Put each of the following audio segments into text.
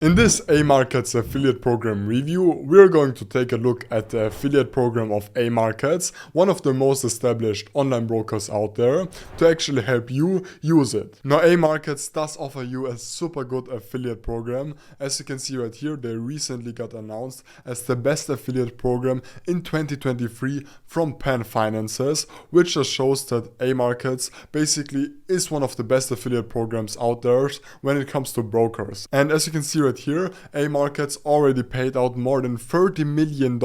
In this AMarkets affiliate program review, we're going to take a look at the affiliate program of AMarkets, one of the most established online brokers out there, to actually help you use it. Now, AMarkets does offer you a super good affiliate program. As you can see right here, they recently got announced as the best affiliate program in 2023 from Penn Finances, which just shows that AMarkets basically is one of the best affiliate programs out there when it comes to brokers. And as you can see right here, AMarkets already paid out more than $30 million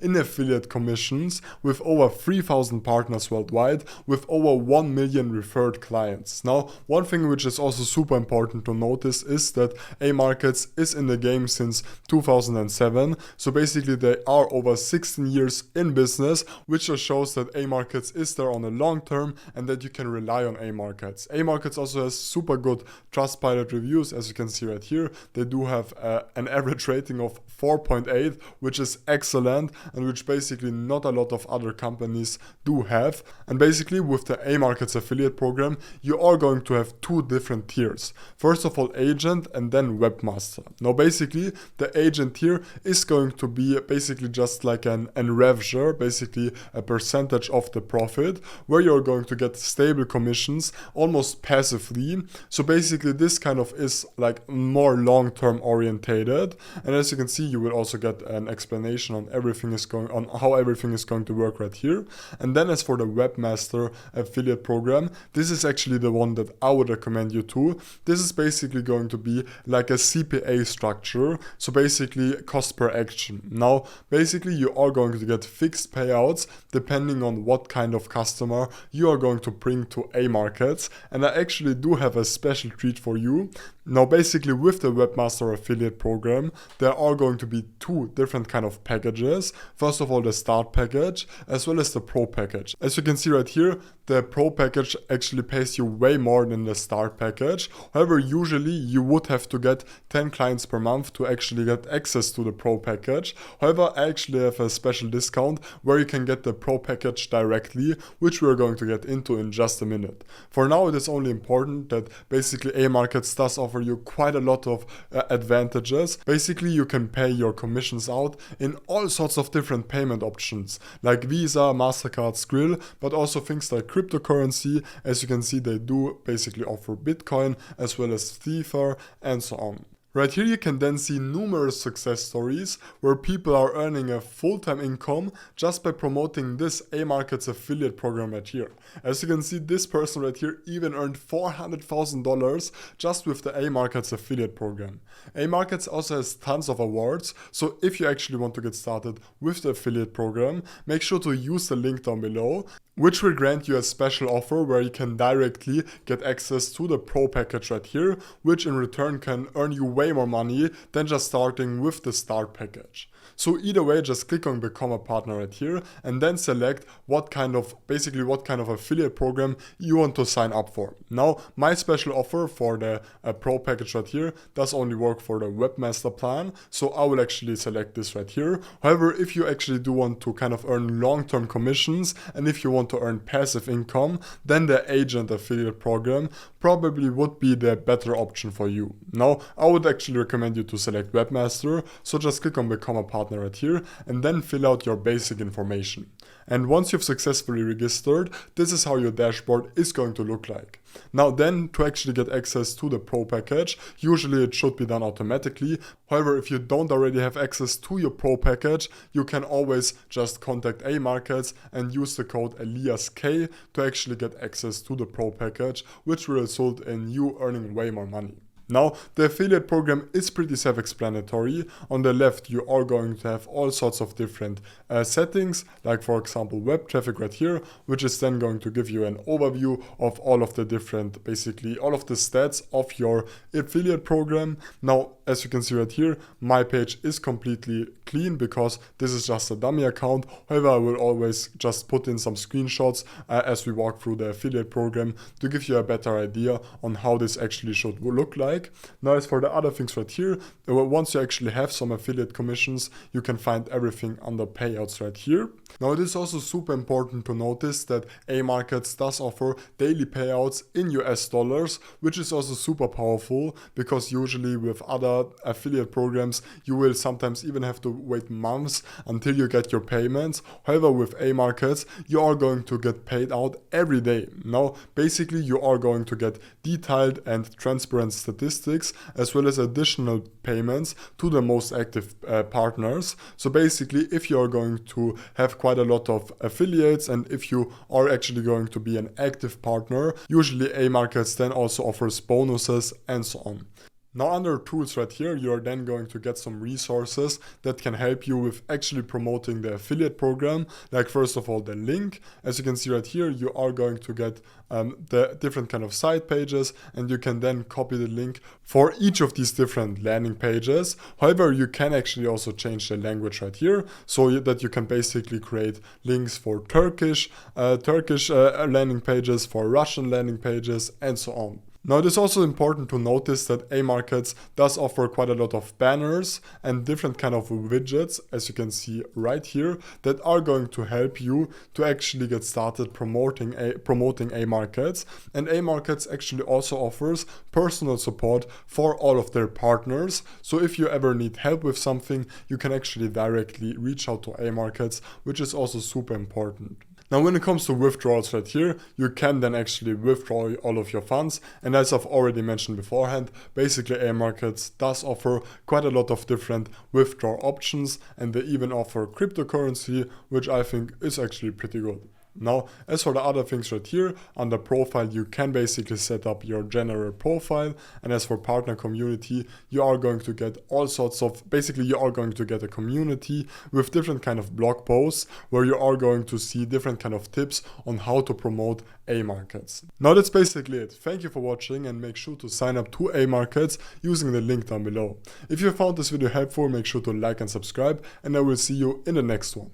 in affiliate commissions with over 3,000 partners worldwide, with over 1 million referred clients. Now, one thing which is also super important to notice is that AMarkets is in the game since 2007, so basically they are over 16 years in business, which just shows that AMarkets is there on the long term and that you can rely on AMarkets. AMarkets also has super good Trustpilot reviews, as you can see right here. They do have an average rating of 4.8, which is excellent and which basically not a lot of other companies do have. And basically with the AMarkets affiliate program, you are going to have two different tiers. First of all, agent and then webmaster. Now basically the agent tier is going to be basically just like an rev share, basically a percentage of the profit, where you're going to get stable commissions almost passively. So basically this kind of is like more long-term orientated, and as you can see, you will also get an explanation on how everything is going to work right here. And then as for the webmaster affiliate program, this is actually the one that I would recommend you to. This is basically going to be like a CPA structure, so basically cost per action. Now basically you are going to get fixed payouts depending on what kind of customer you are going to bring to AMarkets, and I actually do have a special treat for you. Now basically with the webmaster affiliate program, there are going to be two different kind of packages. First of all, the start package as well as the pro package. As you can see right here, the pro package actually pays you way more than the start package. However, usually you would have to get 10 clients per month to actually get access to the pro package. However, I actually have a special discount where you can get the pro package directly, which we're going to get into in just a minute. For now, it is only important that basically AMarkets does offer you quite a lot of advantages. Basically, you can pay your commissions out in all sorts of different payment options like Visa, MasterCard, Skrill, but also things like cryptocurrency. As you can see, they do basically offer Bitcoin as well as Ether and so on. Right here you can then see numerous success stories where people are earning a full-time income just by promoting this AMarkets affiliate program right here. As you can see, this person right here even earned $400,000 just with the AMarkets affiliate program. AMarkets also has tons of awards, so if you actually want to get started with the affiliate program, make sure to use the link down below, which will grant you a special offer where you can directly get access to the pro package right here, which in return can earn you way more money than just starting with the start package. So either way, just click on become a partner right here and then select what kind of affiliate program you want to sign up for. Now, my special offer for the pro package right here does only work for the webmaster plan, so I will actually select this right here. However, if you actually do want to kind of earn long-term commissions and if you want to earn passive income, then the agent affiliate program probably would be the better option for you. Now, I would actually recommend you to select webmaster, so just click on become a partner right here and then fill out your basic information. And once you've successfully registered, this is how your dashboard is going to look like. Now then, to actually get access to the pro package, usually it should be done automatically. However, if you don't already have access to your pro package, you can always just contact AMarkets and use the code EliasK to actually get access to the pro package, which will result in you earning way more money. Now, the affiliate program is pretty self-explanatory. On the left, you are going to have all sorts of different settings, like for example, web traffic right here, which is then going to give you an overview of all of the different, basically all of the stats of your affiliate program. Now, as you can see right here, my page is completely clean because this is just a dummy account. However, I will always just put in some screenshots as we walk through the affiliate program to give you a better idea on how this actually should look like. Now, as for the other things right here, once you actually have some affiliate commissions, you can find everything under payouts right here. Now, it is also super important to notice that AMarkets does offer daily payouts in US dollars, which is also super powerful because usually with other affiliate programs, you will sometimes even have to wait months until you get your payments. However, with AMarkets, you are going to get paid out every day. Now, basically, you are going to get detailed and transparent statistics as well as additional payments to the most active partners. So basically, if you are going to have quite a lot of affiliates and if you are actually going to be an active partner, usually AMarkets then also offers bonuses and so on. Now, under tools right here, you are then going to get some resources that can help you with actually promoting the affiliate program. Like, first of all, the link. As you can see right here, you are going to get the different kind of site pages, and you can then copy the link for each of these different landing pages. However, you can actually also change the language right here so that you can basically create links for Turkish landing pages, for Russian landing pages, and so on. Now, it is also important to notice that AMarkets does offer quite a lot of banners and different kind of widgets, as you can see right here, that are going to help you to actually get started promoting AMarkets. And AMarkets actually also offers personal support for all of their partners. So if you ever need help with something, you can actually directly reach out to AMarkets, which is also super important. Now, when it comes to withdrawals right here, you can then actually withdraw all of your funds. And as I've already mentioned beforehand, basically AMarkets does offer quite a lot of different withdrawal options, and they even offer cryptocurrency, which I think is actually pretty good. Now, as for the other things right here, under profile, you can basically set up your general profile. And as for partner community, you are going to get all sorts of, basically you are going to get a community with different kind of blog posts where you are going to see different kind of tips on how to promote AMarkets. Now, that's basically it. Thank you for watching, and make sure to sign up to AMarkets using the link down below. If you found this video helpful, make sure to like and subscribe, and I will see you in the next one.